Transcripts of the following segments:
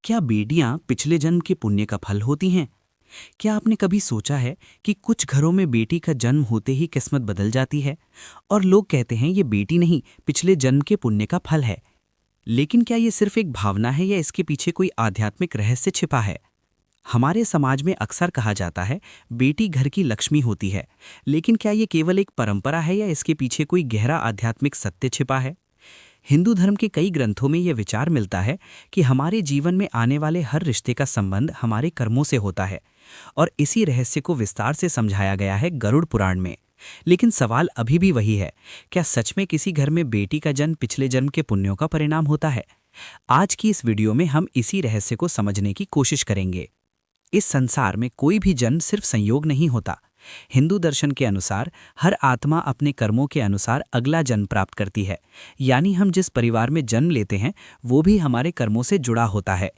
क्या बेटियां पिछले जन्म के पुण्य का फल होती हैं? क्या आपने कभी सोचा है कि कुछ घरों में बेटी का जन्म होते ही किस्मत बदल जाती है और लोग कहते हैं ये बेटी नहीं, पिछले जन्म के पुण्य का फल है। लेकिन क्या ये सिर्फ एक भावना है या इसके पीछे कोई आध्यात्मिक रहस्य छिपा है? हमारे समाज में अक्सर कहा जाता है बेटी घर की लक्ष्मी होती है, लेकिन क्या ये केवल एक परंपरा है या इसके पीछे कोई गहरा आध्यात्मिक सत्य छिपा है? हिंदू धर्म के कई ग्रंथों में यह विचार मिलता है कि हमारे जीवन में आने वाले हर रिश्ते का संबंध हमारे कर्मों से होता है, और इसी रहस्य को विस्तार से समझाया गया है गरुड़ पुराण में। लेकिन सवाल अभी भी वही है, क्या सच में किसी घर में बेटी का जन्म पिछले जन्म के पुण्यों का परिणाम होता है? आज की इस वीडियो में हम इसी रहस्य को समझने की कोशिश करेंगे। इस संसार में कोई भी जन्म सिर्फ संयोग नहीं होता। हिंदू दर्शन के अनुसार हर आत्मा अपने कर्मों के अनुसार अगला जन्म प्राप्त करती है, यानी हम जिस परिवार में जन्म लेते हैं वो भी हमारे कर्मों से जुड़ा होता है।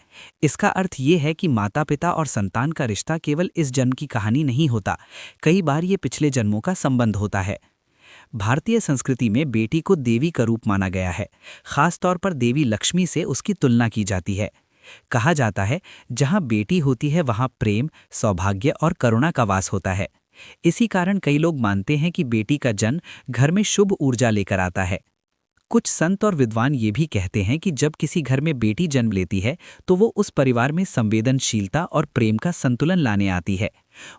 इसका अर्थ ये है कि माता पिता और संतान का रिश्ता केवल इस जन्म की कहानी नहीं होता, कई बार ये पिछले जन्मों का संबंध होता है। भारतीय संस्कृति में बेटी को देवी का रूप माना गया है। खास तौर पर देवी लक्ष्मी से उसकी तुलना की जाती है। कहा जाता है जहां बेटी होती है वहां प्रेम, सौभाग्य और करुणा का वास होता है। इसी कारण कई लोग मानते हैं कि बेटी का जन्म घर में शुभ ऊर्जा लेकर आता है। कुछ संत और विद्वान ये भी कहते हैं कि जब किसी घर में बेटी जन्म लेती है तो वो उस परिवार में संवेदनशीलता और प्रेम का संतुलन लाने आती है।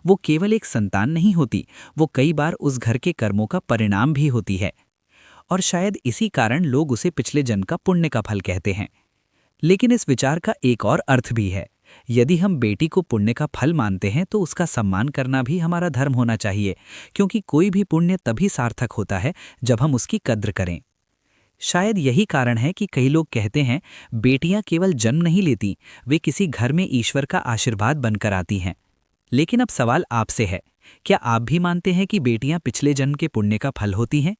वो केवल एक संतान नहीं होती, वो कई बार उस घर के कर्मों का परिणाम भी होती है। और शायद इसी कारण लोग उसे पिछले जन्म का पुण्य का फल कहते हैं। लेकिन इस विचार का एक और अर्थ भी है। यदि हम बेटी को पुण्य का फल मानते हैं तो उसका सम्मान करना भी हमारा धर्म होना चाहिए, क्योंकि कोई भी पुण्य तभी सार्थक होता है जब हम उसकी कद्र करें। शायद यही कारण है कि कई लोग कहते हैं बेटियां केवल जन्म नहीं लेती, वे किसी घर में ईश्वर का आशीर्वाद बनकर आती हैं। लेकिन अब सवाल आपसे है, क्या आप भी मानते हैं कि बेटियां पिछले जन्म के पुण्य का फल होती हैं?